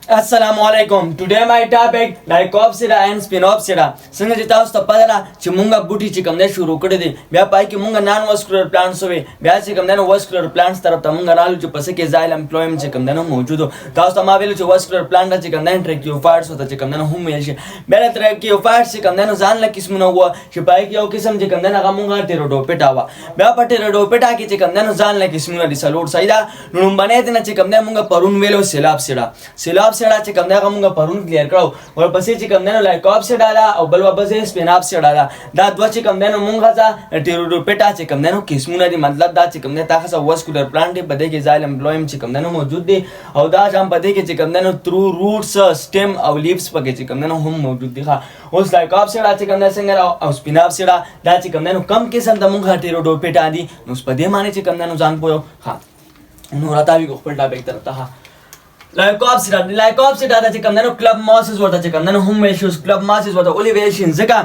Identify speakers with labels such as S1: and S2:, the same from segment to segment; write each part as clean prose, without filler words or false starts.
S1: Assalamualaikum. Today my topic Lycopsida and Spinopsida. څنګه چې تاسو ته پته ده چې مونږه بوټي چې کوم دی شروع کړی دی بیا پای کې مونږه نان واسکولر پلانټس وي بیا چې کوم دی نو واسکولر پلانټس طرف ته مونږ رالو چې پس کې زایل امپلویم چې کوم دی نو موجود تاسو ته ما ویل چې واسکولر پلانټ چې کوم دی ټریکیوفایټس وته چې کوم دی نو هم ویل شي بیا ټریکیوفایټس چې کوم دی نو ځان له قسمونه و چې پای کې یو قسم چې کوم دی هغه مونږه ټیروډوپیټا و بیا په ټیروډوپیټا کې چې کوم دی نو ځان له قسمونه دي سلوټ سیدا نو باندې دې نه چې کوم دی مونږه پرون ویلو سیلابسیډا چې کوم دی مونږه پرون کلیر کړو ورپسې چې کوم دی نو لایکوپسیډا دا او بل ورپسې سپیناپسیډا دا دوه چې کوم دی نو مونږه ځا ټیروډوپیټا چې کوم دی نو قسمونه دي مطلب دا چې کوم دی تاسو واسکولر پلانټ دی بده کې زایل امپلویم چې کوم دی نو موجود دي او دا هم پدې کې چې کوم دی نو تھرو روټس سټیم او لیفز پکې چې کوم دی نو هم موجود دي اوس لایکوپسیډا چې کوم دی څنګه او سپیناپسیډا دا چې کوم دی نو کم قسم د مونږه ټیروډوپیټا دي نو په دې معنی چې کوم دی نو ځان پوهو ها نو راته وی خپل ټاپک طرف ته لایکوپسیډا دا چې کوم دی نو کلب ماسز ورته چې کوم دی نو هم ویل شي کلب ماسز ورته ولې ویل شي ځکه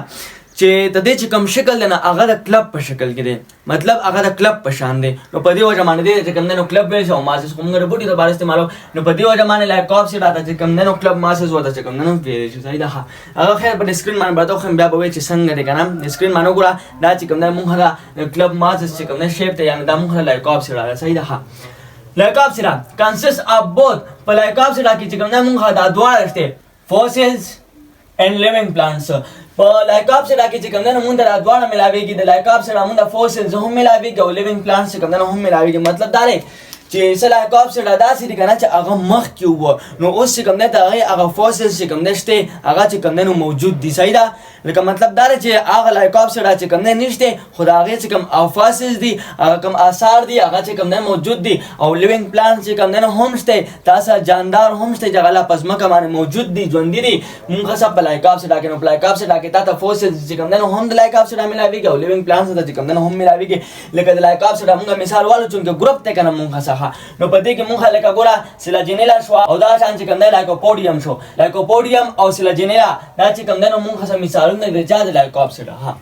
S1: چې د دې چې کوم شکل دی نه هغه د کلب په شکل کې دی مطلب هغه د کلب په شان دی نو په دې وجه باندې دی چې کوم دی نو کلب ویل شي او ماسز کوم غره بوټي لپاره استعمالو نو په دې وجه باندې لایکوپسیډا چې کوم دی نو کلب ماسز ورته چې کوم دی نو ویل شي صحیح ده هغه خیر په سکرین باندې براته خو بیا به چې څنګه دی کنه سکرین باندې ګوره دا چې کوم دی مونږه کلب ماسز چې کوم دی شیپ ته یعنی دا مونږه لایکوپسیډا صحیح ده Lycopsida consists of both په Lycopsida کې چې کوم نه مونږه دا دواړه شته fossils and living plants په Lycopsida کې چې کوم نه مونږ دا دواړه ملاويږي د Lycopsida مونږ fossils هم ملاويږي او living plants چې کوم نه هم ملاويږي مطلب دا دی چې Lycopsida داسې دي کنه چې هغه مخ کې وو نو اوس چې کوم نه هغه fossils چې کوم نشته هغه چې کوم نه موجود دي صحیح ده لکه مطلب دا چې هغه Lycopsida چې کوم نه نشته خو هغه چې کوم fossils دي هغه کوم آثار دي هغه چې کوم نه موجود دي او living plants چې کوم نه هم شته تاسو جاندار هم شته چې هغه پس مکه باندې موجود دي ژوند دي مونږه سب په Lycopsida کې نو Lycopsida کې تاسو fossils چې کوم نه هم د Lycopsida ملاويږي او living plants چې کوم نه هم ملاويږي لکه د Lycopsida مونږه مثال والو چې ګروپ ته کنه مونږه نو په دې کې مونږه لکه ګوره سیلاجینیلا شو او دا شان چې کوم دی لایکوپوډیم شو لایکوپوډیم او سیلاجینیلا دا چې کوم دی نو مونږه سم مثالونه دي چې د لایکوپسیډا ها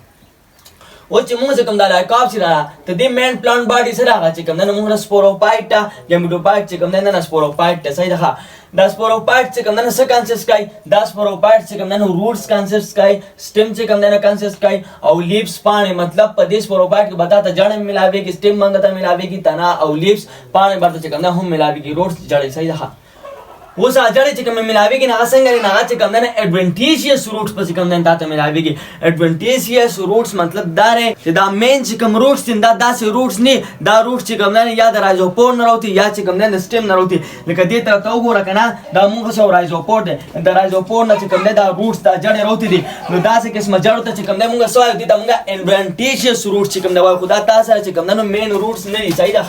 S1: او چې مونږ کوم د لایکوپسیډا ته د مین پلانټ باډي سره هغه چې کوم دی نو مونږه سپوروفایټ ګیمټوفایټ چې کوم دی نه سپوروفایټ صحیح ده دا سپوروفایټ چې کوم نه څه کنسیسټ کوي دا سپوروفایټ چې کوم نه روټس کنسیسټ کوي سټیم چې کوم نه کنسیسټ کوي او لیفز پاڼې مطلب په دې سپوروفایټ کې بتا ته جړې ملاويږي سټیم باندې ته ملاويږي تنا او لیفز پاڼې باندې چې کوم نه هم ملاويږي روټس جړې صحیح ده اوس اجړې چې کوم ملاويږي نه څنګه نه چې کوم نه اډوانټیجیس روټس په کوم نه تاسو ملاويږي اډوانټیجیس روټس مطلب دا دی چې دا مین چې کوم روټس دي دا داسې روټس نه دا روټس چې کوم نه یا د رایزوپور نه راوتی یا چې کوم نه سټیم نه راوتی لکه دې طرف ته وګوره کنه دا موږ سو رایزوپور دی د رایزوپور نه چې کوم نه دا روټس دا جړې راوتی دي نو داسې قسمه جړو ته چې کوم نه موږ سو دي دا موږ اډوانټیجیس روټس چې کوم نه وای خدا تاسو چې کوم نه مین روټس نه دي صحیح ده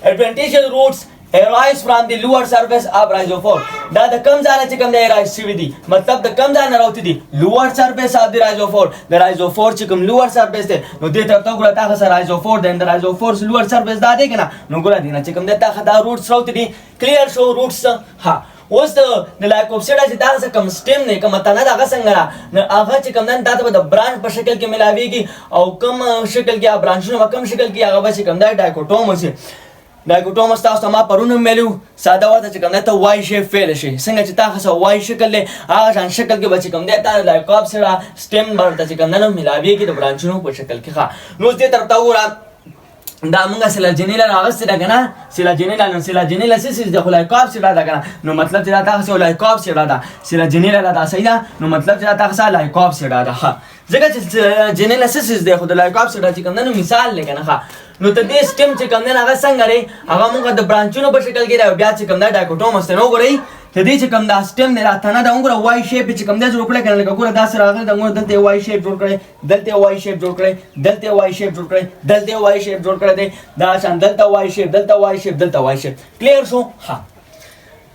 S1: اډوانټیجیس روټس arise from the lower surface of rhizophore دا د کم ځای چې کوم دی رایز شوی دي مطلب د کم ځای نه راوتی دي lower surface of the rhizophore د rhizophore چې کوم lower surface دی نو دې ته ګوره تاسو سره rhizophore د rhizophore lower surface دا دی کنه نو ګوره دي نه چې کوم دی تاسو دا روټس راوتی دي clear show roots ها اوس د Lycopsida چې تاسو کوم سټیم نه کوم تنه دا څنګه نه هغه چې کوم نه تاسو د برانچ په شکل کې ملاويږي او کوم شکل کې برانچونه په کوم شکل کې هغه به کوم دی ډایکوټومس ډایکوټومس تاسو ما پرونه ملو ساده ورته چې کوم نه ته وای شیپ فعل شي څنګه چې تاسو وای شکل له هغه شان شکل کې بچ کوم دی تاسو Lycopsida سټیم ورته چې کوم نه ملاويږي د برانچونو په شکل کې ښه نو دې تر تا وره دا مونږه سیلاجینیلا راغسته ده کنه سیلاجینیلا سیس د Lycopsida ده کنه نو مطلب چې دا تاسو Lycopsida ده سیلاجینیلا دا صحیح ده نو مطلب چې دا تاسو Lycopsida ده ها ځکه چې جینیلا سیس د Lycopsida چې کوم نه مثال لګنه ها نو ته دې سټیم چې کوم نه هغه څنګه لري هغه مونږ د برانچونو په شکل کې راو بیا چې کوم نه ډایکوټومس ته نو ګورئ ته دې چې کوم دا سټیم نه راته نه دا وګوره وای شیپ چې کوم نه جوړ کړل کنه لکه ګوره دا سره راغلی دا موږ دلته وای شیپ جوړ کړی دلته وای شیپ جوړ کړی دلته وای شیپ جوړ کړی دلته وای شیپ جوړ کړی دا شان دلته وای شیپ دلته وای شیپ دلته وای شیپ کلیر شو ها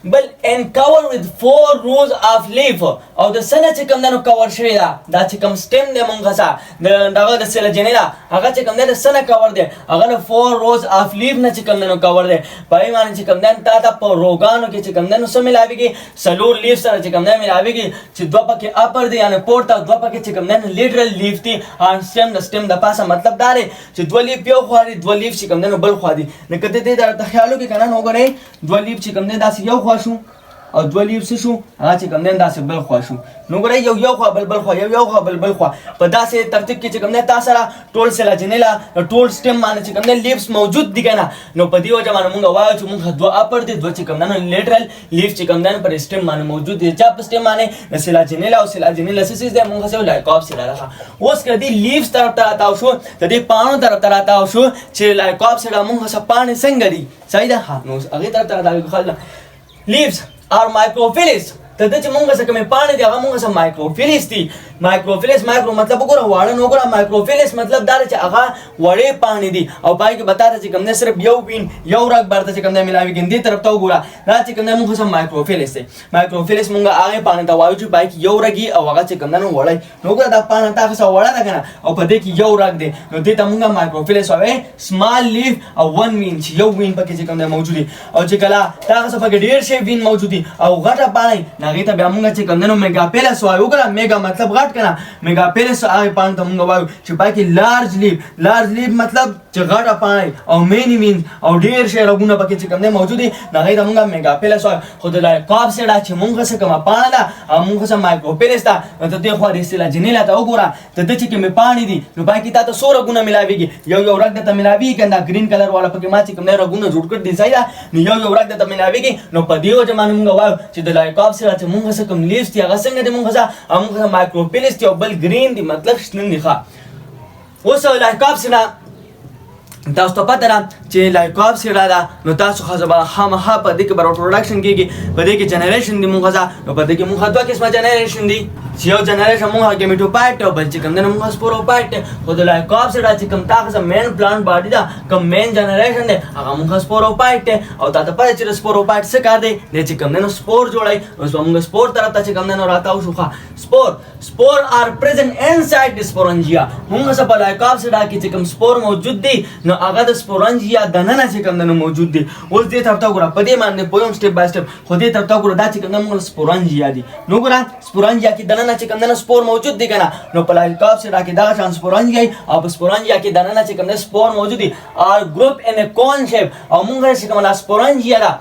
S1: بل and cover with 4 rows of leaf او د سنه چې کوم نه کور شوی دا چې کوم سټیم دی مونږه سا دغه د سیلاجینیلا هغه چې کوم نه سنه کور دی هغه 4 rows of leaf نه چې کوم نه کور دی پای باندې چې کوم نه تا په روغانو کې چې کوم نه سم ملاويږي سلور لیف سره چې کوم نه ملاويږي چې دوه پکې اپر دی یعنی پورته دوه پکې چې کوم نه لیټرل لیف دی ان سټیم د پاسه مطلب دا دی چې دوه لیف یو خوري دوه لیف چې کوم نه بل خوري نو کته دې د خیالو کې کنه نو غره دوه لیف چې کوم نه داسې یو خوښو او دوه لیفز شو هغه چې کوم دی داسې بل خوا شو نو ګورئ یو خوا بل خوا یو خوا بل خوا په داسې ترتیب کې چې کوم دی تاسو سره ټول سلاجینیلا ټول سټیم باندې چې کوم دی لیفز موجود دي کنه نو په دې وجه باندې موږ وایو چې موږ دوه اپر دي دوه چې کوم دی لیټرل لیف چې کوم دی پر سټیم باندې موجود دي چې په سټیم باندې د سلاجینیلا او سلاجینیلا سیسز دی موږ څه لایکوپسیډا راځه اوس کدي لیفز طرف ته راځو شو د دې پانو طرف ته راځو شو چې لایکوپسیډا موږ څه پانه څنګه دي صحیح ده ها نو هغه طرف ته راځو خلک leaves are microphyllis ته د چې مونږ څه کومې پاڼې دي هغه مونږ څه مایکروفیلس دي مایکروفیلس مایکرو مطلب وګوره واړه نو وګوره مایکروفیلس مطلب دا چې هغه وړې پاڼې دي او پای کې بتا ته چې کوم نه صرف یو وین یو رګ برته چې کوم نه ملاوي ګندې طرف ته وګوره دا چې کوم نه مونږ څه مایکروفیلس دي مایکروفیلس مونږ هغه پاڼې ته وایو چې پای کې یو رګي او هغه چې کوم نه وړای نو وګوره دا پاڼه تاسو څه وړه ده کنه او په دې کې یو رګ دی نو دې ته مونږ مایکروفیلس وایو سمال لیف او ون وین چې یو وین پکې چې کوم نه موجود دي او چې کله تاسو پکې ډیر شی وین موجود دي او غټه پاڼې نغې ته بیا مونږ چې کوم نه میګاپیلس وایو وګوره میګا مطلب غټ کنه میګاپیلس هغه پاڼې ته مونږ وایو چې پای کې لارج لیف مطلب چې غټه پاڼې او مینی وین او ډیر شی رګونه پکې چې کوم نه موجود دي نغې ته مونږ میګاپیلس وایو خو د لایکوپسیډا چې مونږ څه کومه پاڼه ده او مونږ څه مایکروفیلس ده نو ته خو د سلاجینیلا ته وګوره ته د چې کومه پاڼې دي نو پای کې تاسو سور رګونه ملاويږي یو رګ ته ملاوي کنده گرین کلر والا پکې ما چې کوم نه رګونه جوړ کړ دي ځای ده نو یو رګ ته ملاويږي نو په دې وجه باندې مونږ وایو چې د لایکوپسیډا چې مونږ څه کوم لیفز دي هغه څنګه دي مونږ مایکروفیلس دي او بل گرین دي مطلب شنن دي ښه اوس لایکوپسیډا تاسو ته پته ده چې لایکوپسیډا ده نو تاسو خامخا په دې کې به پروډکشن کېږي په دې کې جنریشن دي مونږ نو په دې کې مونږ دوه قسمه جنریشن دي چې یو جنریشن مونږ ګیمیټوفایټ او بل چې کوم نه مونږ سپوروفایټ خو د لایکوپسیډا چې کوم تاسو مین پلانټ باډي ده کوم مین جنریشن دی هغه مونږ سپوروفایټ او تاسو پته چې سپوروفایټ څه کار دی چې کوم نه سپور جوړای اوس مونږ سپور طرف ته چې کوم نه راتاو شو سپور ار پریزنٹ انسائډ د سپورنجیا مونږ څه په لایکوپسیډا کې چې کوم سپور موجود دي نو هغه د سپورنجیا دننه چې کوم نه موجود دي اوس دې طرف ته وګوره په دې باندې پویم سټپ بای سټپ خو دې طرف ته وګوره دا چې کوم نه مونږ سپورنجیا دي نو وګوره سپورنجیا کې دننه چې کوم نه سپور موجود دي کنه نو په لایکوپسیډا کې دا شان سپورنجیا او په سپورنجیا کې دننه چې کوم نه سپور موجود دي ار ګروپ ان ا کون شیپ او مونږ چې کوم نه سپورنجیا دا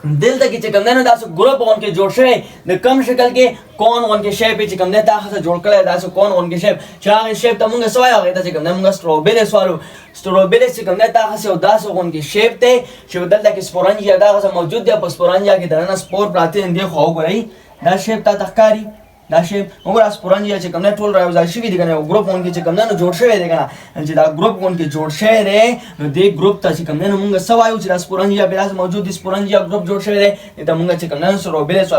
S1: دلته کې چې کوم نه تاسو ګروپ اون کې جوړ شوی د کم شکل کې کون اون کې شیپ چې کوم نه تاسو جوړ کړی تاسو کون اون کې شیپ چې هغه شیپ ته مونږ سوای هغه ته چې کوم نه مونږ سټروبیلس والو سټروبیلس چې کوم نه تاسو یو داسې اون کې شیپ ته چې دلته کې سپورنجیا دا موجود دی په سپورنجیا کې دنه سپور پراته دي خو وګورئ دا شیپ تا تخکاری دا شیپ وګوره سپورنجیا چې کوم نه ټول راوځي شوی دي کنه ګروپ اون کې چې کوم نه جوړ شوی دی کنه چې دا ګروپ اون کې جوړ شوی دی نو دې ګروپ ته چې کوم نه مونږ سوایو چې دا سپورنجیا بلاس موجود دي سپورنجیا ګروپ جوړ شوی دی ته مونږ چې کوم نه سټروبیلس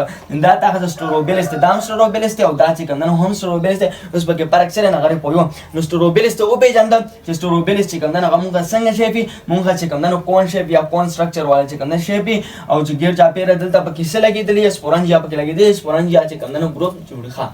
S1: دا تاسو سټروبیلس ته دام سټروبیلس ته او دا چې کوم نه هم سټروبیلس ته اوس به کې فرق سره نه غره پویو نو سټروبیلس ته او به جاند چې سټروبیلس چې کوم نه مونږ څنګه شیپی مونږ چې کوم نه کون شیپ یا کون سټرکچر والا چې کوم نه شیپی او چې ګیر چا پیره دلته پکې څه لګیدلی سپورنجیا پکې لګیدلی سپورنجیا چې کوم نه ګروپ جوړ ښه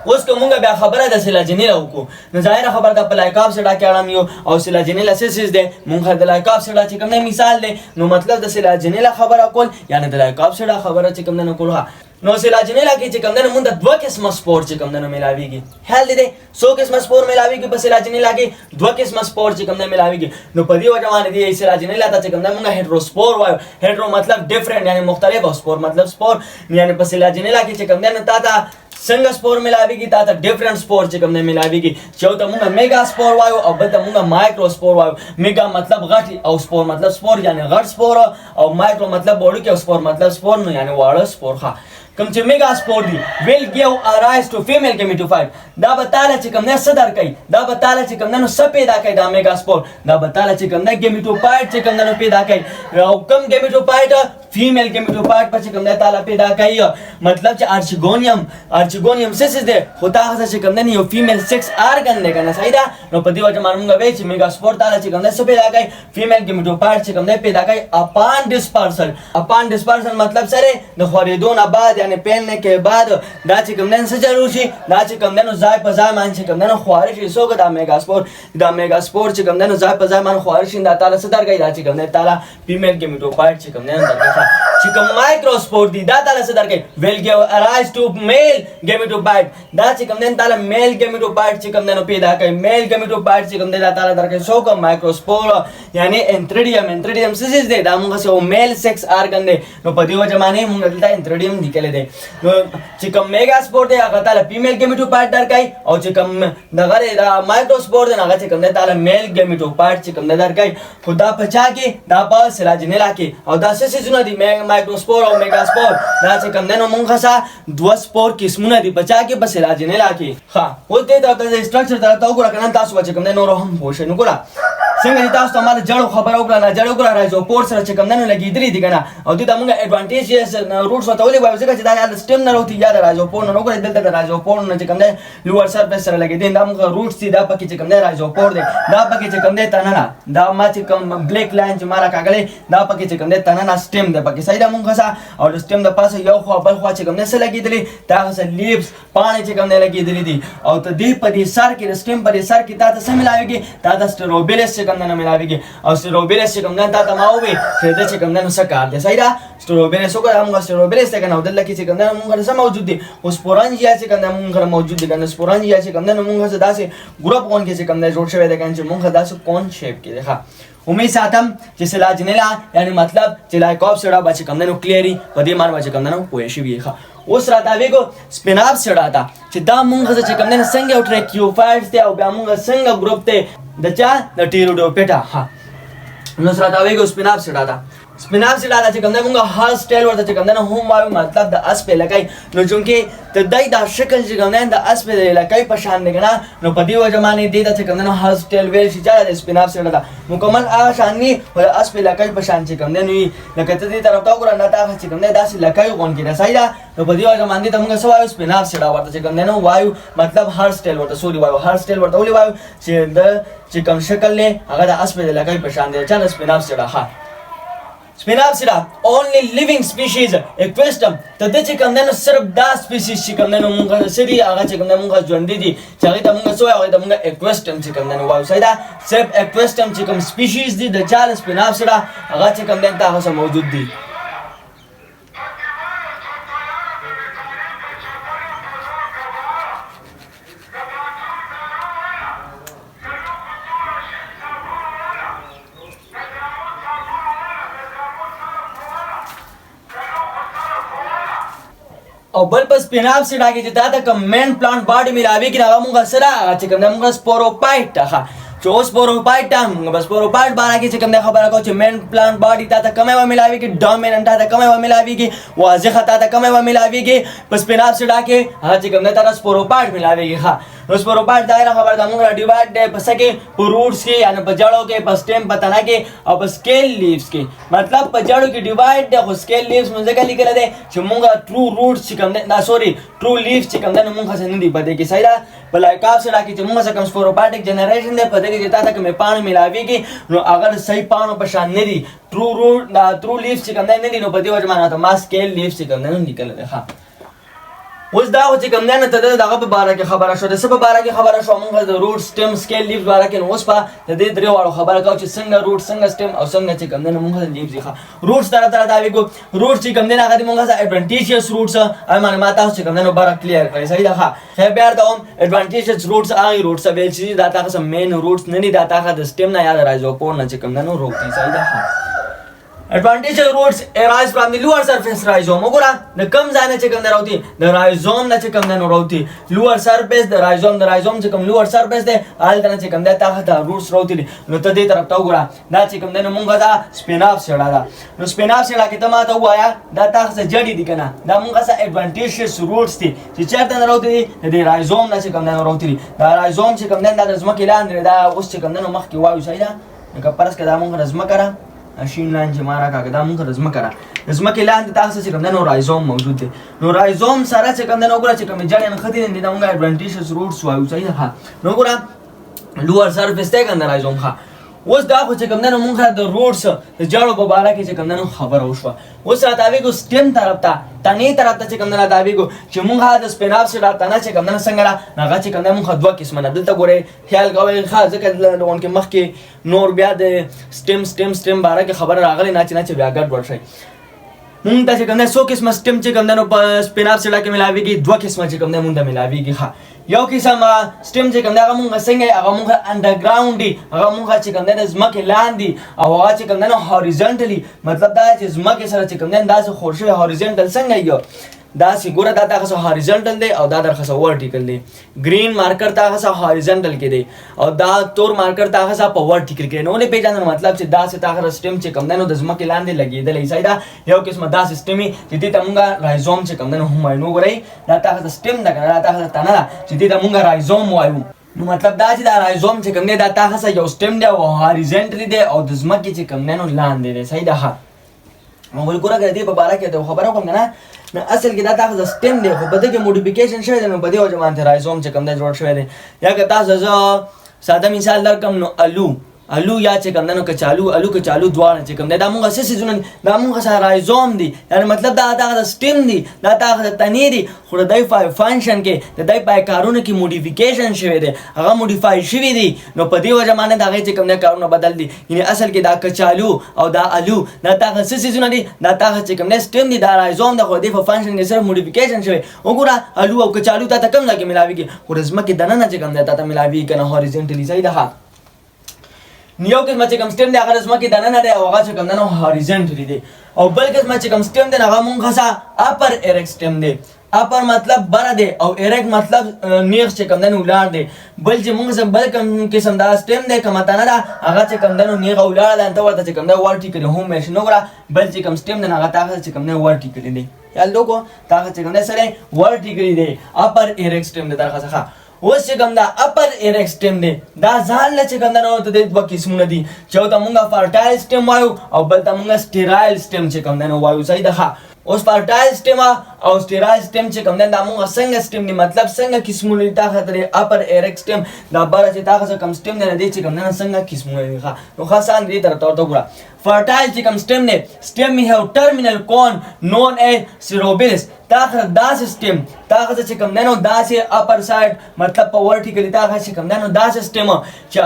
S1: اوس کومه بیا خبره د سلاجینیلا وکړو نو ظاهر خبره د لایکوپسیډا کې اړم یو او سلاجینیلا سیسز دی مونږه د لایکوپسیډا چې کوم نه مثال دی نو مطلب د سلاجینیلا خبره کول یعنی د لایکوپسیډا خبره چې کوم نه کولها نو سلاجینیلا کې چې کوم نه مونږ د دوه قسمه سپور چې کوم نه ملاويږي خیال دې 100 قسمه سپور ملاويږي په سلاجینیلا کې دوه قسمه سپور چې کوم نه ملاويږي نو په دې وجه باندې دی سلاجینیلا ته چې کوم نه مونږ هیټروسپور وایو هیټرو مطلب ډیفرنٹ یعنی مختلف او سپور مطلب سپور یعنی په سلاجینیلا کې چې کوم نه تا څنګه سپور ملاويږي تا ته ډیفرنٹ سپور چې کوم نه ملاويږي چې ته مونږه میگا سپور وایو او بل ته مونږه مایکرو سپور وایو میگا مطلب غټ او سپور مطلب سپور یعنی غټ سپور او مایکرو مطلب وړوکی او سپور مطلب سپور نو یعنی واړه سپور ښه کوم چې میگا سپور دی ویل گیو ارایز ټو فیمیل ګیمیټوفایټ دا بتاله چې کوم نه صدر کوي دا بتاله چې کوم نه څه پیدا کوي دا میگا سپور دا بتاله چې کوم نه ګیمیټوفایټ چې کوم نه پیدا کوي او کوم ګیمیټوفایټ فیمیل ګیمیټوفایټ په چې کوم نه تعالی پیدا کوي مطلب چې ارچګونیم سیسز دی خو دا هغه چې کوم نه یو فیمیل سیکس ارګن دی کنه صحیح ده نو په دې وجه مونږ وایو چې میگا سپور تعالی چې کوم نه څه پیدا کوي فیمیل ګیمیټوفایټ چې کوم نه پیدا کوي اپان ډسپرسل مطلب سره د خورېدو نه بعد یعنی پهلنے کے بعد دا چې کوم نه څه چلو شي دا چې کوم نه ځای په ځای باندې چې کوم نه خوارش شي سوګه دا میگا سپور چې کوم نه ځای په ځای باندې خوارش شي دا تعالی څه درګي دا چې کوم نه تعالی فیمیل ګیمیټوفایټ چې کوم نه درګي چې کوم مایکروسپور دی دا تعالی څه درکې ویل ګیو ارایز ټو میل گیمیټوفایټ دا چې کوم دین تعالی میل گیمیټوفایټ چې کوم دین پیدا کوي میل گیمیټوفایټ چې کوم دی دا تعالی درکې سو کوم مایکروسپور یعنی انتریډیم سیس دی دا موږ سو میل سیکس آرګن دی نو په دې وجه باندې موږ دلته انتریډیم لیکل دی نو چې کوم میګاسپور دی هغه تعالی فیمیل گیمیټوفایټ درکای او چې کوم دغه دا مایکروسپور دی هغه چې کوم دی تعالی میل گیمیټوفایټ چې کوم دی درکای خدا پچا کې دا په سلاجنلا کې او دا سیسونه دي مایکروسپور او میګاسپور دا چې کوم دی نو موږ سره دوه سپور قسمونه دي پچا کې په سلاجنلا کې ها اوس دې دا سټرکچر دا وګورئ کنه تاسو چې کوم دی نو هم پوښښ نو ګورئ څنګه تاسو ته مال جړو خبر او نه جړو ګره راځو پور سره چې کوم نه لګیدري دي کنه او دې ته موږ اډوانټیجز روټس وتاولې وایو ځکه چې دا یاد سټیم نه راوتی یاد راځو پور نه وګړي دلته راځو پور نه چې کوم نه لوور سرفیس سره لګیدي دا موږ روټس دي دا پکې چې کوم نه راځو پور دي دا پکې چې کوم نه تنه دا ما چې کوم بلیک لاین چې مارا کاغلې دا پکې چې کوم نه تنه سټیم ده پکې سایډه موږ څه او سټیم د پاسه یو خو بل خو چې کوم نه سره لګیدلې دا څه لیفز پانی چې کوم نه لګیدلې دي او ته دې په دې سر کې سټیم په دې سر کې تا ته سم ملاويږي تا د سټروبیلس چې کوم نه ملاويږي او سټروبیلس چې کوم نه تا ته ما وې چې دا چې کوم نه څه کار دی سایډه سټروبیلس وګورم موږ سټروبیلس ته کنه دلته کې چې کوم نه موږ سره موجود دي او سپورانجیا چې کوم نه موږ موجود دي کنه سپورانجیا چې کوم نه موږ سره داسې ګروپ کون کې چې کوم نه جوړ شوی دی کنه چې موږ داسې کون شیپ کې دی ښه امید ساتم چې سلاجنلا یعنی مطلب چې لایکوب سره بچ کوم نه کلیری په دې معنی بچ کوم نه پوه شي وي ښه اوس را دا ویګو سپیناپ سره دا چې دا موږ چې کوم نه څنګه او ټریکیوفایټس دی او بیا موږ څنګه ګروپ ته د چا د ټیروډوپټا ها نو سره دا ویګو سپیناپ سره دا سپیناپ سره دا چې کوم نه موږ هر سټایل ورته چې کوم نه هم وایو مطلب د اس په لګای نو چونکې ته دای دا شکل چې کوم نه د اس په لګای په شان دی کنه نو په دې وجه باندې دې ته چې کوم نه هر سټایل ویل شي چې د سپیناپ سره دا مکمل هغه شان ني او اس په لګای په شان چې کوم نه نو لکه ته دې طرف ته وګورئ نه تا چې کوم نه داسې لګای غون کې رسایدا نو په دې وجه باندې ته موږ سوایو سپیناپ سره ورته چې کوم نه وایو مطلب هر سټایل ورته سوري وایو هر سټایل ورته ولي وایو چې د چې کوم شکل له هغه د اس په لګای په شان دی چې سپیناپ سره ها Spinapsida only living species equestum ته د چې کوم نه صرف دا سپیسیز چې کوم نه موږ سری هغه چې کوم نه موږ ژوند دي چې هغه ته موږ سوې هغه ته موږ equestum چې کوم نه وایو سیدا صرف equestum چې کوم سپیسیز دي د چال Spinapsida هغه چې کوم نه تاسو موجود دي او بل پس سپیناپ سره کې چې دا د کوم مین پلانټ باډي ملاوي کې هغه موږ سره چې کوم موږ سپوروپایټ ښه چې اوس سپوروپایټ موږ سپوروپایټ باندې کې چې کوم خبره کوم چې مین پلانټ باډي ته کومه و ملاوي کې ډومیننټ ته کومه و ملاوي کې واضحه ته کومه و ملاوي کې پس سپیناپ سره کې هغه چې کوم ته سپوروپایټ ملاوي کې ښه نو سپوروپایټ دایره خبره ده موږ ډیوایډ دی پس کې په روټس کې یعنی په جړو کې په سټیم په تنه کې او په سکیل لیفز کې مطلب په جړو کې ډیوایډ دی خو سکیل لیفز موږ ځکه لیکل دي چې موږ ټرو روټس چې کوم نه سوري ټرو لیفز چې کوم نه موږ څه نه دی پدې کې صحیح ده بلای کاف سره کې چې موږ څه کوم سپوروپایټک جنریشن دی پدې کې تا کوم پانو ملاويږي نو اگر صحیح پانو په شان نه دي ټرو روټ دا ټرو لیفز چې کوم نه دي نو په دې وجه باندې ما سکیل لیفز چې کوم نه لیکل دي ها اوس دا چې کوم نه ته دغه په باره کې خبره شو د څه په باره کې خبره شو موږ د روټ سټیم سکیل لیف باره کې اوس په دې درې واړو خبره کوو چې څنګه روټ څنګه سټیم او څنګه چې کوم نه موږ د لیف ځخه روټ سره دا ویګو روټ چې کوم نه هغه موږ سره اډوانټیجس روټس ایمانه ما تاسو چې کوم نه باره کلیر کړی صحیح ده ښه بیا دا اډوانټیجس روټس هغه روټس به چې دا تاسو مین روټس نه دي دا تاسو د سټیم نه یاد راځو پور نه چې کوم نه روټ صحیح ده ښه Advantageous roots arise from the lower surface rhizome. وګوره د کم ځای نه چې کوم راوتی د رایزوم نه چې کوم نه راوتی lower surface د رایزوم چې کوم lower surface ده حالت نه چې کوم ده تحت roots راوتی نو ته دې طرف ته وګوره دا چې کوم نه مونږه دا سپیناپ سره دا نو سپیناپ سره کې ته ما ته وایا دا تاسو جړی دي کنه دا مونږه سره advantageous roots دي چې چیرته نه راوتی د رایزوم نه چې کوم نه راوتی دا رایزوم چې کوم نه د ځمکې لاندې دا اوس چې کوم نه مخ کې وایو صحیح ده نو پرس کې دا مونږه ځمکه را اشین لاندې مارا کاګه دا مونږ رزمه کرا رزمه کې لاندې تاسو چې کوم نو رایزوم موجود دی نو رایزوم سره چې کوم نو ګره چې کوم جړې نه خدي نه مونږه اډوانټیجز روټس وایو صحیح ده نو ګره لوور سرفیس ته کوم رایزوم ښه اوس دا خو چې کوم نه مونږه د روټس د جړو په اړه کې چې کوم نه خبر وشو اوس راځي کو سټیم طرف ته تنه طرف ته چې کوم نه راځي کو چې مونږه د سپیناپ سره تنه چې کوم نه څنګه هغه چې کوم نه مونږه دوه قسمه نه دلته ګوره خیال کوی ښه ځکه لون کې مخ کې نور بیا د سټیم باره کې خبر راغلی نه چې بیا ګډ ورشي مونږ ته چې کوم دی 100 قسمه سټیم چې کوم دی نو په سپین اپ سیډا کې ملاویږي 2 قسمه چې کوم دی مونږ ته ملاویږي. ښه یو قسم سټیم چې کوم دی هغه مونږ څنګه هغه مونږ انډرګراوند دي، هغه مونږ چې کوم دی د ځمکې لاندې او هغه چې کوم دی نو هوریزونټلی مطلب دا چې ځمکې سره چې کوم دی داسې خور شوی هوریزونټل څنګه یو دا سی ګوره دا تاسو هوریزونټل دی او دا درخصه ورټیکل دی. گرین مارکر تاسو هوریزونټل کې دی او دا تور مارکر تاسو په ورټیکل کې نو نه پیژنئ. مطلب چې دا سی تاسو سټیم چې کوم دی نو د ځمکې لاندې لګیدلې سایدا یو قسمه دا سیستمي چې دې ته مونږه رایزوم چې کوم دی نو هم نو غوړی دا تاسو سټیم دا کنه دا تاسو تنه چې دې ته مونږه رایزوم وایو. نو مطلب دا چې دا رایزوم چې کوم دی دا تاسو یو سټیم دی او هوریزونټلی دی او د ځمکې چې کوم دی نو لاندې دی سایدا. ها مو ګوره دې په باره کې ته خبره کوم نه نو اصل کې دا تاسو سټیم دی خو په دې کې موډیفیکیشن شوی دی نو په دې وجه باندې رایزوم چې کوم دی جوړ شوی دی. یا که تاسو ساده مثال درکم نو الو یا چې کوم دی نو کچالو دواړه چې کوم دی دا مونږ څه سيزونه دا مونږ سره رایزوم دی یعنی مطلب دا سټیم دی دا تاسو تنې دی خو د دای فنکشن کې د دای پای کارونه کې موډیفیکیشن شوی دی هغه موډیفای شوی دی نو په دې وجه باندې دا چې کوم دی کارونه بدل دي. یعنی اصل کې دا کچالو او دا الو دا تاسو څه سيزونه دي دا تاسو چې کوم دی سټیم دی دا رایزوم دی خو د فنکشن کې سره موډیفیکیشن شوی. وګوره الو او کچالو ته کوم ځای کې ملاويږي خو د ځمکې دننه چې کوم دی ته ملاويږي کنه هوریزونټلی صحیح ده. نیو قسمه چې کوم سټیم دی هغه ځمکې دننه دی او هغه چې کوم دی نو هوریزونټلی دی. او بل قسمه چې کوم سټیم دی هغه مونږ څه اپر ایرک سټیم دی. اپر مطلب بره دی او ایرک مطلب نیغ چې کوم دی نو ولار دی. بل چې مونږ سم بل کوم قسم دا سټیم دی کومه تنه دا هغه چې کوم دی نو نیغ ولار دی ته ورته چې کوم دی ورټیکل هم مشن وګړه بل چې کوم سټیم دی هغه تاسو چې کوم دی ورټیکل دی. یا لوګو تاسو چې کوم دی سره ورټیکل دی اپر ایرک سټیم دی درخه څخه. اوس چې کوم دا اپر ایرک سټیم دی دا ځان له چې کوم دا نو ته د دوه قسمونه دي چې یو ته مونږه فرټایل سټیم وایو او بل ته مونږه سټیرایل سټیم چې کوم دا نو وایو صحیح ده. اوس فرټایل سټیم او سټیرایل سټیم چې کوم دا مونږه څنګه سټیم دی مطلب څنګه قسمونه دي تاسو ته اپر ایرک سټیم دا بار چې تاسو کوم سټیم نه دی چې کوم دا څنګه قسمونه دي. نو خاصان دې تر ته وګوره فرټایل چې کوم سټیم دی سټیم هاو ټرمینل کون نون ایز سیروبیلس تاسو دا سیستم تاسو چې کوم نه نو داسې اپر سایډ مطلب په ورټیکلی تاسو چې کوم نه نو دا سیستم چې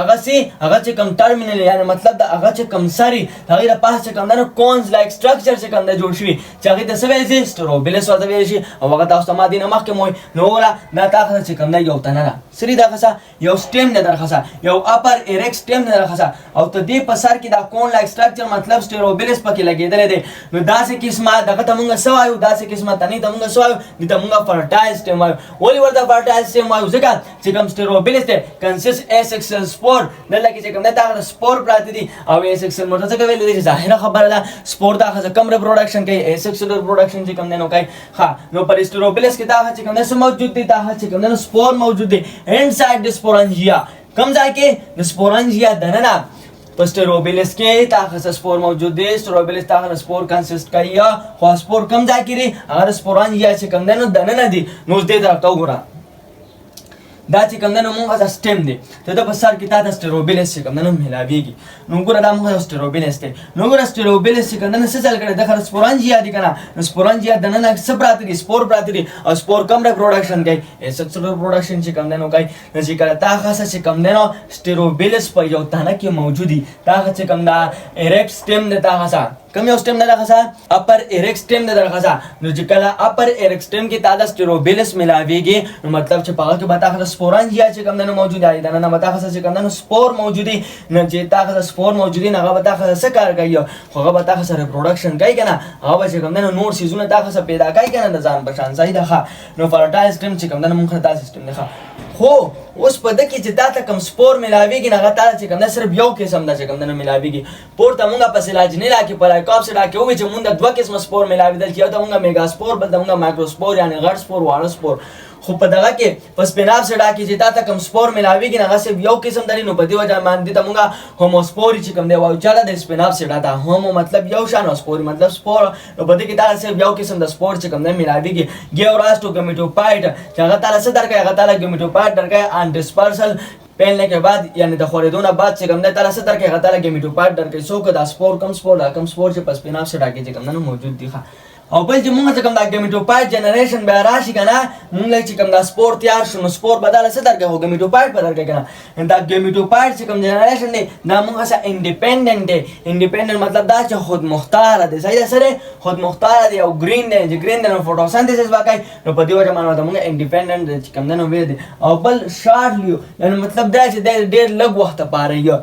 S1: هغه چې کوم ټرمینل یعنی مطلب دا هغه چې کوم سری هغه د پاس چې کوم نه کونز لایک سټرکچر چې کوم نه جوړ شوی چې هغه د سوي سټروبیلس ورته ویل شي او هغه تاسو ما دینه مخکې مو نو ولا دا تاسو چې کوم نه یو تنه سری دا خاصه یو سټیم نه درخصه یو اپر ایرک سټیم نه درخصه او ته دې په سر کې دا کون لایک سټرکچر مطلب سټروبیلس پکې لګیدل دي نو داسې قسمه دغه ته مونږ سوایو داسې قسمه تنه ته مونږ سوایو دې ته مونږ فرټایل سټیم وایو. ولې ورته فرټایل سټیم وایو ځکه چې کوم سټروبیلس ته کنسس اسکسل سپور دلته کې چې کوم نه تا سپور پراته دي او اسکسل مرته څه کوي دي ظاهره خبره ده سپور دا خاصه کم ریپروډکشن کوي اسکسل ریپروډکشن چې کوم نه کوي. ها نو پر سټروبیلس کې دا چې کوم نه موجود دي دا چې کوم نه سپور موجود دي انساید د سپورانجیا کم ځای کې د سپورانجیا دننه स्टेरोबिलिस के ताकत स्पोर मौजूद है स्टेरोबिलिस ताकत spore consist करिया खो स्पोर कम जा की रे अगर स्पोरान या से कम देनो दने न दी नोज दे रखता गुरा دا چې کوم نه موږ دا سټیم دی ته د بسار کې تا د سټروبیلس چې کوم نه ملاویږي نو ګوره دا موږ سټروبیلس دی نو ګوره سټروبیلس چې کوم نه څه ځل کړي د خر سپورانجیا دی کنه سپورانجیا د نه څه پراته دي سپور پراته دي او سپور کم ریپروډکشن کوي اسکسل ریپروډکشن چې کوم نه کوي چې کله تا خاصه چې کوم نه سټروبیلس په یو تنه کې موجودي تا چې کوم دا ایرک سټیم دی تا خاصه کم یو سټیم نه راخصه اپر ایرک سټیم نه راخصه نو چې کله اپر ایرک سټیم کې تا د سټروبیلس ملاویږي نو مطلب چې پاګه کې بتا خلاص سپورانجیا چې کوم نه موجود دی دا نه بتا خلاص چې کوم نه سپور موجودي نه چې تا خلاص سپور موجودي نه هغه بتا خلاص څه کار کوي خو هغه بتا خلاص ریپروډکشن کوي کنه هغه چې کوم نه نور سيزونه تا خلاص پیدا کوي کنه د ځان په شان ځای ده نو فرټایل سټیم چې کوم نه مونږ دا سیستم نه خو اوس په دکې چې تا ته کوم سپور ملاویږي نه غته چې کوم نه صرف یو قسم دا چې کوم نه ملاویږي پورته مونږه په سلاج نه لا کې پر کاپ سره کې وې چې مونږ د دوه قسم سپور ملاویدل چې دا مونږه میگا سپور بل دا مونږه مایکرو سپور یعنی غړ سپور واړه سپور خو په دغه کې پس پناب سره کې چې تا ته کوم سپور ملاویږي نه غسه یو قسم درې نو په دې وجه باندې ته مونږه هوموسپور چې کوم دی وایو چاله د سپناب سره دا هومو مطلب یو شان سپور مطلب سپور نو په دې کې تا سره یو قسم د سپور چې کوم نه ملاویږي ګیوراستو ګمیټوپایټ چې هغه تعالی سره درکې هغه تعالی ګمیټوپایټ درکې ان ډیسپرسل پہلنے کے بعد یعنی د خوریدونه بعد چې کوم نه تعالی سره درکې هغه تعالی ګمیټوپایټ درکې سو کو د سپور کم سپور چې پس پناب سره کې چې کوم نه موجود دي او بل چې مونږ څه کوم دا ګمیټوپایډ جنریشن بیا راشي که نه مونږ چې کوم دا سپور تیار شو نو سپور به دله څه درکوي خو ګمیټوپایډ به درکوي که نه دا ګمیټوپایډ چې کوم جنریشن دی دا مونږ څه انډیپینډنټ دی انډیپینډنټ مطلب دا چې خودمختاره دی صحیح ده سره خودمختاره دی او ګرین دی چې ګرین دی نو فوټوسنتھسس به کوي نو په دې وجه باندې مونږ انډیپینډنټ چې کوم دی نو وی دی او بل شارټ لیو یعنی مطلب دا چې ډېر لږ وخت پاره یو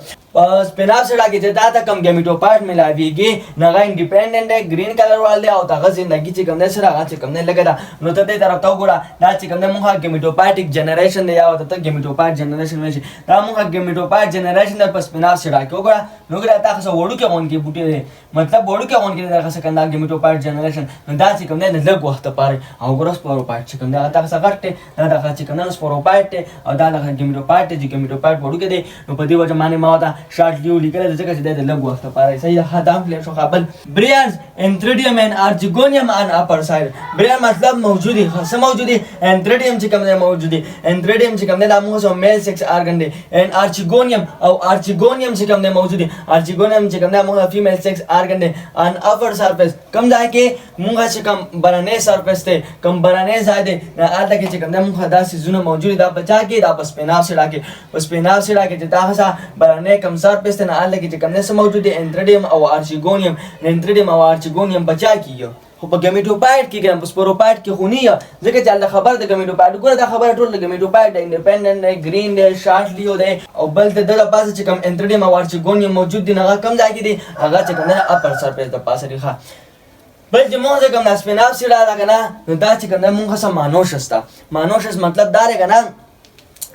S1: سپیناپ سره کې چې دا ته کم ګمیټوپایډ ملاویږي نو هغه انډیپینډنټ دی ګرین کلر وال دی او هغه زندگی چې کوم دی سره هغه چې کوم دی لګه ده نو ته دې طرف ته وګوره دا چې کوم دی مونږ ګمیټوپایډ جنریشن دی یا ته ګمیټوپایډ جنریشن وایي دا مونږ ګمیټوپایډ جنریشن د سپیناپ سره کې وګوره نو ګره تاسو وړو کې اون کې بوټي دی مطلب وړو کې اون کې دا څه کنده ګمیټوپایډ جنریشن نو دا چې کوم دی لږ وخت پاره او ګروس پروپایډ چې کوم دی تاسو غټه دا چې کوم دی سپروپایډ او دا د ګمیټوپایډ چې ګمیټوپایډ وړو کې دی نو په دې وجه باندې ما دا شارټ لیو لیکل ځکه چې د لږ وخت لپاره صحیح ده دا هم شو خپل بریانز انتریډیم ان ارجیګونیم ان اپر ساید بریان مطلب موجودي څه موجودي انتریډیم چې کوم دی موجودي انتریډیم چې کوم دی دا موږ سو میل سیکس ارګن دی ان ارجیګونیم او ارجیګونیم چې کوم دی موجودي ارجیګونیم چې کوم دی موږ فیمیل سیکس ارګن دی ان اپر سرفیس کوم ځای کې موږ چې کوم برانه سرفیس ته کوم برانه ځای دی نه اته کې چې کوم دی موږ دا سيزونه موجودي دا بچا کې دا پس پیناف سره کې پس پیناف سره کې چې تاسو برانه کم سرفیس ته نه اته کې چې کوم دی موجود دی انتریډیم او ارجیګونیم انتریډیم او ارجیګونیم بچا کیږي خو په ګمیټوپایډ کې ګم سپوروپایډ کې خو نه ځکه چې الله خبر د ګمیټوپایډ ګوره دا خبره ټول د ګمیټوپایډ انډیپندنت دی ګرین دی شارټ لیو دی او بل د دغه پاسه چې کوم انتریډیم او ارجیګونیم موجود دي هغه کم ځای کې دي هغه چې کوم اپر سرفیس د پاسه دی ښه بل چې موږ کوم د سپیناپ سیډا دا کنه نو دا چې کوم موږ سم مانوشس تا مانوشس مطلب دا دی کنه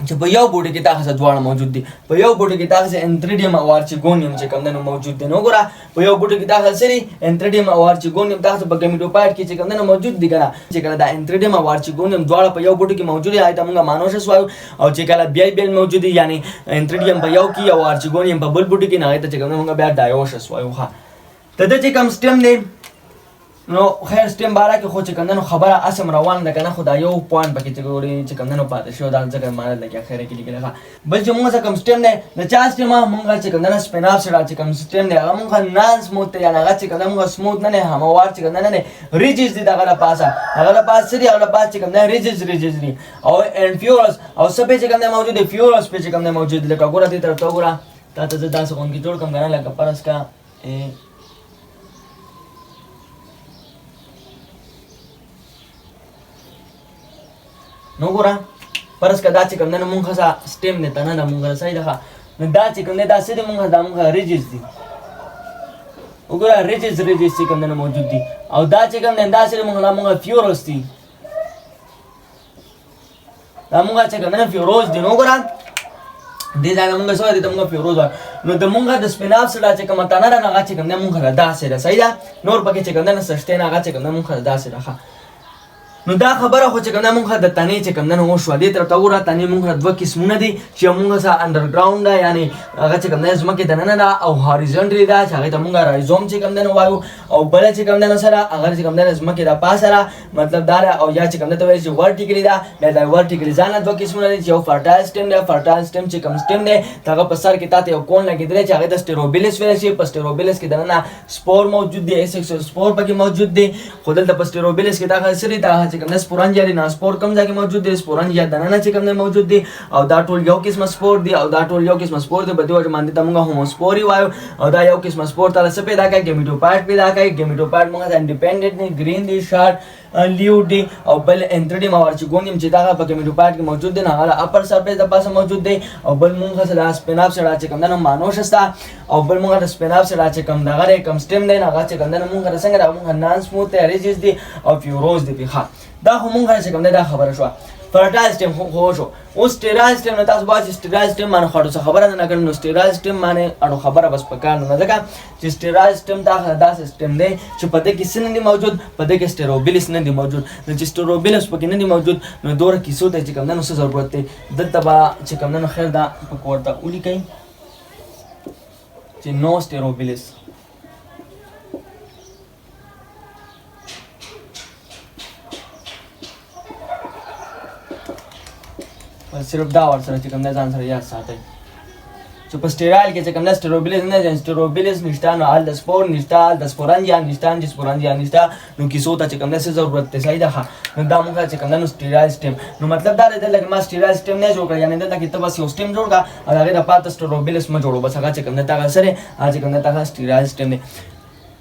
S1: چې په یو بوټي کې تاسو دواړه موجود دي په یو بوټي کې تاسو انتریډیم او ارجیګونیم چې کوم نه موجود دي نو ګوره په یو بوټي کې تاسو سری انتریډیم او ارجیګونیم تاسو په ګمیټوپایډ کې چې کوم نه موجود دي کنه چې کله دا انتریډیم او ارجیګونیم دواړه په یو بوټي کې موجود دي ایته موږ مانوشس وایو او چې کله بیل موجود دي یعنی انتریډیم په یو کې او ارجیګونیم په بل بوټي کې نه ایته چې کوم موږ بیا ډایوشس وایو ها ته چې کوم سټیم دی نو خیر سټیم بارا کې خو چې کندنو خبره اسم روان ده کنه خدای یو پوینټ پکې چې ګوري چې کندنو پاتې شو دا ځکه مال لګیا خیر کې لیکل ښه بل چې موږ کوم سټیم نه د چا سټیم موږ چې کندنو سپیناپ سره چې کوم سټیم نه هغه موږ نان سموث ته یا هغه چې کندنو موږ سموث نه هموار چې کندنو نه ریجز دي دغه پاسه هغه پاسه دی هغه پاسه چې کندنو ریجز دي او ان فیورس او سبه چې کندنو موجود دي فیورس په چې کندنو موجود لکه ګوره دې تر ته ګوره تاسو داسې اون کې جوړ کوم غره لکه پرس کا نو ګوره پرس کدا چې کوم نه مونږه سټیم نه تنه د مونږه صحیح ده نو دا چې کوم نه دا سید مونږه د مونږه ریجز دي وګوره ریجز چې کوم نه موجود دي او دا چې کوم نه دا سید مونږه فیوروس دي دا مونږه چې کوم نه فیوروس دي نو ګوره دې ځای مونږه سوې دي مونږه فیوروس نو د مونږه د سپیناپ سره چې کوم تنه نه چې کوم نه مونږه دا سید صحیح ده نور پکې چې کوم نه سشته نه چې کوم نه مونږه دا سید ښه نو دا خبره خو چې کوم نه مونږه د تنې چې کوم نه نو شو دې تر ته وره تنې مونږه دوه قسمونه دي چې مونږه سره انډرګراوند ده یعنی هغه چې کوم نه زمکه د نه ده او هاریزونټلی ده چې هغه ته مونږه رایزوم چې کوم نه وایو او بل چې کوم نه سره هغه چې کوم نه زمکه د پاسه را مطلب دا او یا چې کوم نه ته وایي چې ورټیکلی ده دا ورټیکلی ځان دوه قسمونه دي چې یو فرټایل سټیم ده فرټایل سټیم چې کوم سټیم ده هغه په سر کې تاسو یو کون لګیدل چې هغه د سټیروبیلس ویل شي په سټیروبیلس کې دنه سپور موجود دي ایسکسوال سپور پکې موجود دي خودل د سټیروبیلس کې دا سری دا چې کوم نه سپورنجیا سپور کم ځای کې موجود دي سپورنجیا دننه چې کوم نه موجود دي او دا ټول یو قسم سپور دي او دا ټول یو قسم سپور دي په دې وجه باندې موږ هوموسپوري وایو او دا یو قسم سپور تر څه پیدا کوي ګمیټوپایډ پیدا کوي ګمیټوپایډ موږ انډیپندنت نه گرین دي شارټ لیو دي او بل انتریډیم او ارجیګونیم چې دا په ګمیټوپایډ کې موجود دي نه هغه اپر سرفیس د پاسه موجود دي او بل موږ سره سپیناپ سره چې کوم نه مانوشستا او بل موږ د سپیناپ سره چې کوم دغه کم سټیم دی نه هغه چې کوم نه موږ څنګه موږ نان سموث ریجز دي او فیوروز دي ښه دا خو مونږ چې کوم دا خبره شو فرټایل سټیم خو شو او سټیرایل سټیم نو تاسو باندې سټیرایل سټیم باندې خاطر څه خبره نه کړم نو سټیرایل سټیم باندې اړو خبره بس پکار نه ځکه چې سټیرایل سټیم دا سټیم دی چې په دې کې څه نه دی موجود په دې کې سټیروبیلس نه دی موجود نو چې سټیروبیلس پکې نه دی موجود نو دوره کیسو ته چې کوم نه څه ضرورت دی دلته با چې کوم نه خیر دا په کوړه ولي کوي چې نو سټیروبیلس صرف دا ور سره چې کوم نه ځان سره یاد ساتي چې په سټیرایل کې چې کوم د سټروبیلیس نه سټروبیلیس نشته نو ال د سپور نشته ال د سپورانجیا نشته د سپورانجیا نشته نو کیسو ته چې کوم د ضرورت ته صحیح ده نو دا موږ چې کوم د سټیرایل سټیم نو مطلب دا دی لکه ما سټیرایل سټیم نه جوړ کړ یعنی دا کې ته بس یو سټیم جوړ کا او هغه د پات سټروبیلیس ما جوړو بس هغه چې کوم د تا سره چې کوم د تا سټیرایل سټیم دی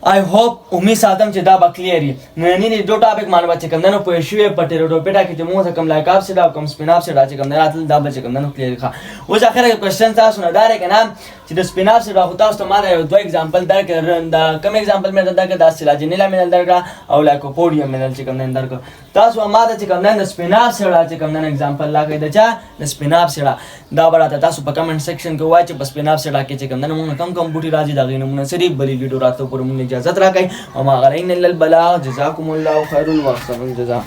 S1: I hope امید ساتم چې دا به کلیر وي نو نه دو ټاپک معلومات چې کوم نه پوه شوې په ټیروډوپیټا کې چې موږ کوم لایک اپ سره کوم سپین اپ سره چې کوم نه راتل دا به چې کوم نه کلیر ښه اوس اخر کوېسچن تاسو نه دار کنه چې د سپین اپ سره تاسو ته ما یو دوه اگزامپل درکړم دا کوم اگزامپل مې درکړ دا سلاجینیلا مې درکړ او لایکوپوډیم مې چې کوم نه درکړ تاسو ما د چې کوم نه سپین اپ سره چې کوم نه اگزامپل لاګې د چا د سپین اپ سره دا براته تاسو په کمنټ سیکشن کې وایئ چې په سپین اپ سره کې چې کوم نه موږ کم بوټي راځي دا غینه موږ سری بلی ویډیو راته پورې موږ اجازه راکړئ وما غرين الا البلاغ جزاكم الله خير الوقت من جزاء